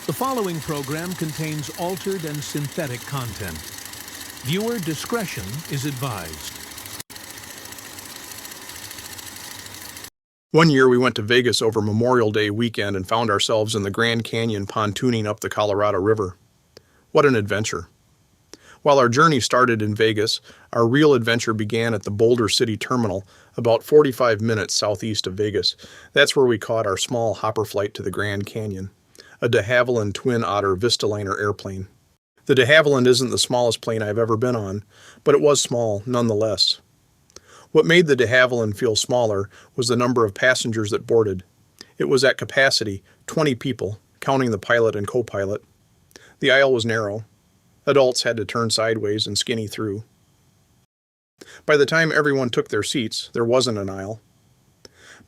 The following program contains altered and synthetic content. Viewer discretion is advised. One year we went to Vegas over Memorial Day weekend and found ourselves in the Grand Canyon pontooning up the Colorado River. What an adventure. While our journey started in Vegas, our real adventure began at the Boulder City Terminal, about 45 minutes southeast of Vegas. That's where we caught our small hopper flight to the Grand Canyon, a de Havilland Twin Otter Vistaliner airplane. The de Havilland isn't the smallest plane I've ever been on, but it was small nonetheless. What made the de Havilland feel smaller was the number of passengers that boarded. It was at capacity, 20 people, counting the pilot and co-pilot. The aisle was narrow. Adults had to turn sideways and skinny through. By the time everyone took their seats, there wasn't an aisle.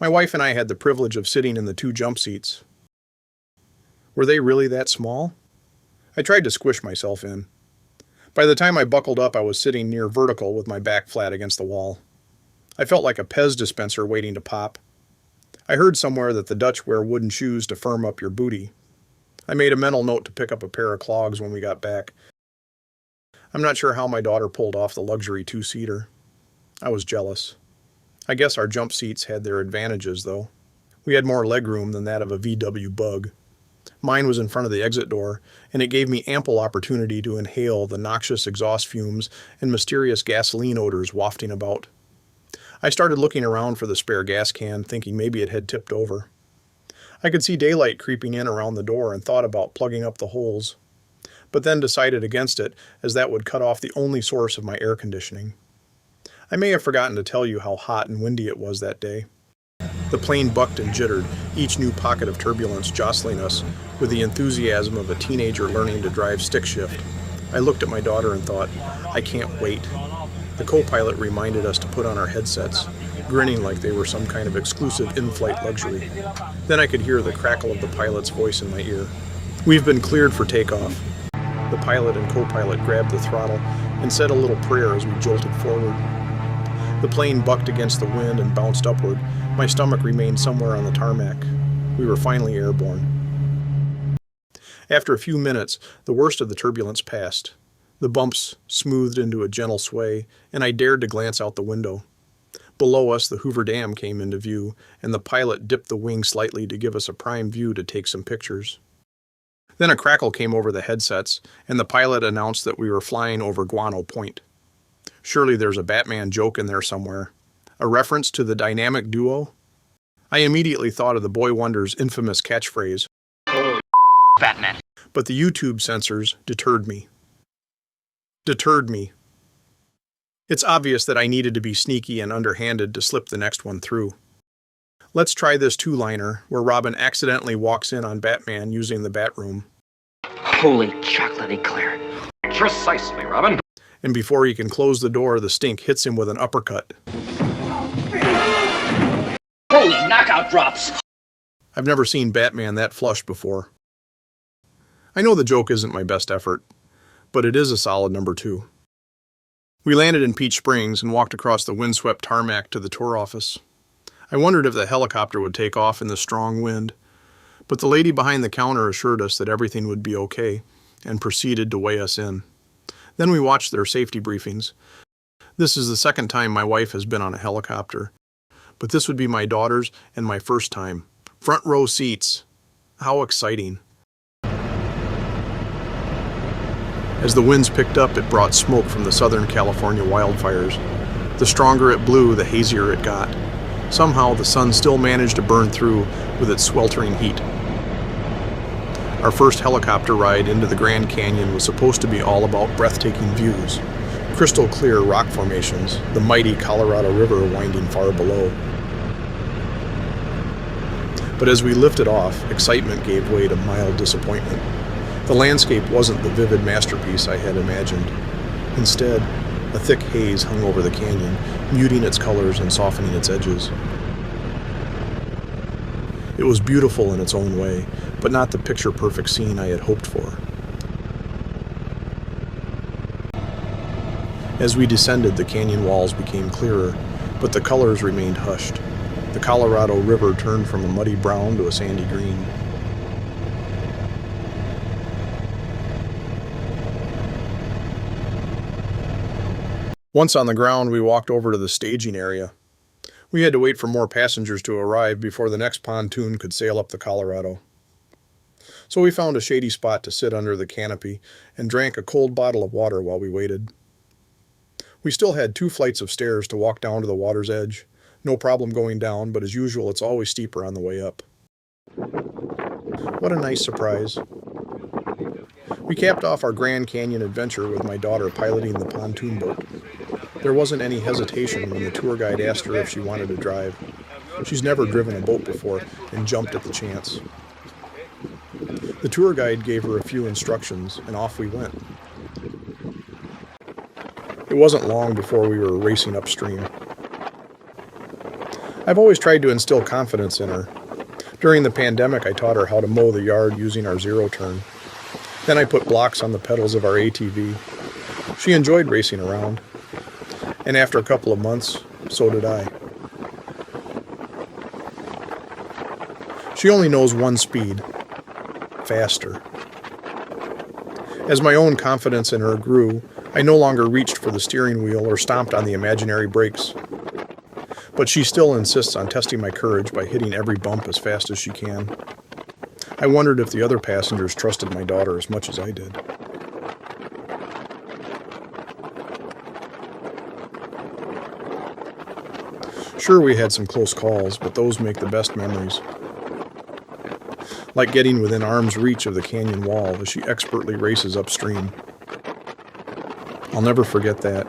My wife and I had the privilege of sitting in the two jump seats. Were they really that small? I tried to squish myself in. By the time I buckled up, I was sitting near vertical with my back flat against the wall. I felt like a Pez dispenser waiting to pop. I heard somewhere that the Dutch wear wooden shoes to firm up your booty. I made a mental note to pick up a pair of clogs when we got back. I'm not sure how my daughter pulled off the luxury two-seater. I was jealous. I guess our jump seats had their advantages, though. We had more legroom than that of a VW Bug. Mine was in front of the exit door, and it gave me ample opportunity to inhale the noxious exhaust fumes and mysterious gasoline odors wafting about. I started looking around for the spare gas can, thinking maybe it had tipped over. I could see daylight creeping in around the door and thought about plugging up the holes, but then decided against it, as that would cut off the only source of my air conditioning. I may have forgotten to tell you how hot and windy it was that day. The plane bucked and jittered, each new pocket of turbulence jostling us with the enthusiasm of a teenager learning to drive stick shift. I looked at my daughter and thought, I can't wait. The co-pilot reminded us to put on our headsets, grinning like they were some kind of exclusive in-flight luxury. Then I could hear the crackle of the pilot's voice in my ear. We've been cleared for takeoff. The pilot and co-pilot grabbed the throttle and said a little prayer as we jolted forward. The plane bucked against the wind and bounced upward. My stomach remained somewhere on the tarmac. We were finally airborne. After a few minutes, the worst of the turbulence passed. The bumps smoothed into a gentle sway, and I dared to glance out the window. Below us, the Hoover Dam came into view, and the pilot dipped the wing slightly to give us a prime view to take some pictures. Then a crackle came over the headsets, and the pilot announced that we were flying over Guano Point. Surely there's a Batman joke in there somewhere. A reference to the dynamic duo? I immediately thought of the Boy Wonder's infamous catchphrase, "Holy Batman." But the YouTube censors deterred me. It's obvious that I needed to be sneaky and underhanded to slip the next one through. Let's try this two-liner where Robin accidentally walks in on Batman using the Batroom. Holy chocolate eclair. Precisely, Robin. And before he can close the door, the stink hits him with an uppercut. Holy knockout drops. I've never seen Batman that flushed before. I know the joke isn't my best effort, but it is a solid number 2. We landed in Peach Springs and walked across the windswept tarmac to the tour office. I wondered if the helicopter would take off in the strong wind, but the lady behind the counter assured us that everything would be okay and proceeded to weigh us in. Then we watched their safety briefings. This is the second time my wife has been on a helicopter, but this would be my daughter's and my first time. Front row seats. How exciting. As the winds picked up, it brought smoke from the Southern California wildfires. The stronger it blew, the hazier it got. Somehow, the sun still managed to burn through with its sweltering heat. Our first helicopter ride into the Grand Canyon was supposed to be all about breathtaking views. Crystal clear rock formations, the mighty Colorado River winding far below. But as we lifted off, excitement gave way to mild disappointment. The landscape wasn't the vivid masterpiece I had imagined. Instead, a thick haze hung over the canyon, muting its colors and softening its edges. It was beautiful in its own way, but not the picture-perfect scene I had hoped for. As we descended, the canyon walls became clearer, but the colors remained hushed. The Colorado River turned from a muddy brown to a sandy green. Once on the ground, we walked over to the staging area. We had to wait for more passengers to arrive before the next pontoon could sail up the Colorado. So we found a shady spot to sit under the canopy and drank a cold bottle of water while we waited. We still had 2 flights of stairs to walk down to the water's edge. No problem going down, but as usual, it's always steeper on the way up. What a nice surprise. We capped off our Grand Canyon adventure with my daughter piloting the pontoon boat. There wasn't any hesitation when the tour guide asked her if she wanted to drive. She's never driven a boat before and jumped at the chance. The tour guide gave her a few instructions, and off we went. It wasn't long before we were racing upstream. I've always tried to instill confidence in her. During the pandemic, I taught her how to mow the yard using our zero turn. Then I put blocks on the pedals of our ATV. She enjoyed racing around. And after a couple of months, so did I. She only knows one speed: faster. As my own confidence in her grew, I no longer reached for the steering wheel or stomped on the imaginary brakes. But she still insists on testing my courage by hitting every bump as fast as she can. I wondered if the other passengers trusted my daughter as much as I did. Sure, we had some close calls, but those make the best memories. Like getting within arm's reach of the canyon wall as she expertly races upstream. I'll never forget that.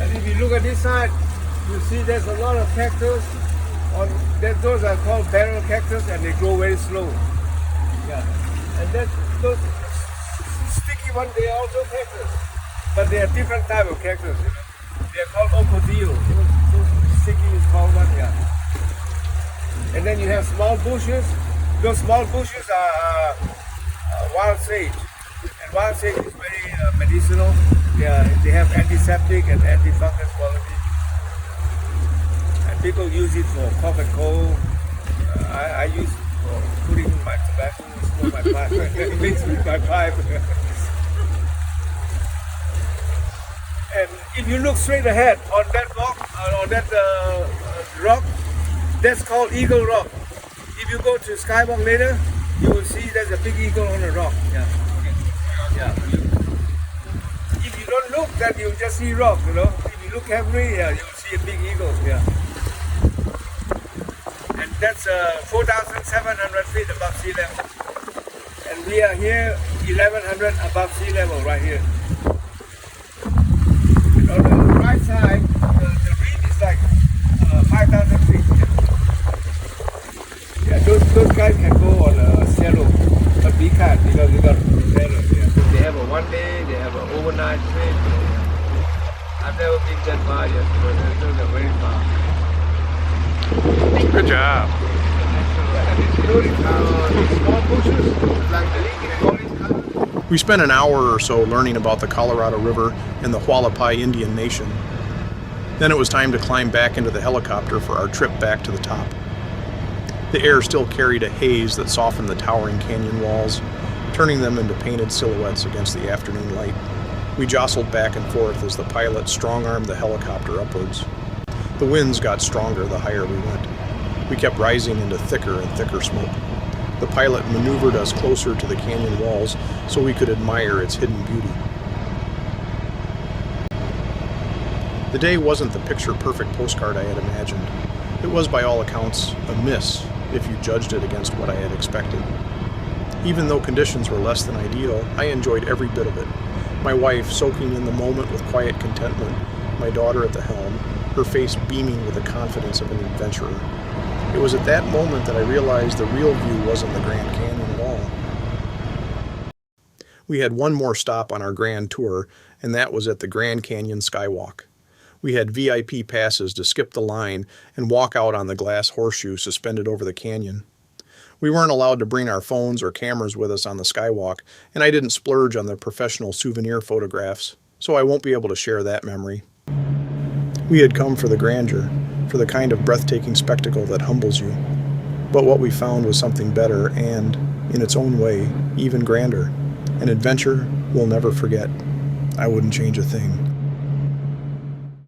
And if you look at this side, you see there's a lot of cactus. Those are called barrel cactus, and they grow very slow. Yeah, and then those sticky ones, they are also cactus, but they are different type of cactus. You know? They are called ocodillo. Those sticky is called one. Yeah. And then you have small bushes. Those small bushes are wild sage, and wild sage is very medicinal. They have antiseptic and anti-fungus quality, and people use it for cough and cold. I use it for putting in my tobacco, smoke my pipe, mix with my pipe. And if you look straight ahead on that rock, that's called Eagle Rock. If you go to Skywalk later, you will see there's a big eagle on the rock. Yeah. Yeah. If you don't look, then you'll just see rock, you know. If you look carefully, you'll see a big eagle. Yeah. And that's 4,700 feet above sea level. And we are here 1,100 above sea level right here. And on the right side, the reef is like 5,000 feet. Yeah, those guys can go on a sailboat, but we can't because we got sailors. Yeah. They have a one day, they have an overnight trip. I've never been that far yet, but those are very far. Good job. We spent an hour or so learning about the Colorado River and the Hualapai Indian Nation. Then it was time to climb back into the helicopter for our trip back to the top. The air still carried a haze that softened the towering canyon walls, turning them into painted silhouettes against the afternoon light. We jostled back and forth as the pilot strong-armed the helicopter upwards. The winds got stronger the higher we went. We kept rising into thicker and thicker smoke. The pilot maneuvered us closer to the canyon walls so we could admire its hidden beauty. The day wasn't the picture-perfect postcard I had imagined. It was, by all accounts, a miss if you judged it against what I had expected. Even though conditions were less than ideal, I enjoyed every bit of it. My wife soaking in the moment with quiet contentment, my daughter at the helm, her face beaming with the confidence of an adventurer. It was at that moment that I realized the real view wasn't the Grand Canyon at all. We had one more stop on our grand tour, and that was at the Grand Canyon Skywalk. We had VIP passes to skip the line and walk out on the glass horseshoe suspended over the canyon. We weren't allowed to bring our phones or cameras with us on the skywalk, and I didn't splurge on the professional souvenir photographs, so I won't be able to share that memory. We had come for the grandeur, for the kind of breathtaking spectacle that humbles you. But what we found was something better and in its own way, even grander. An adventure we'll never forget. I wouldn't change a thing.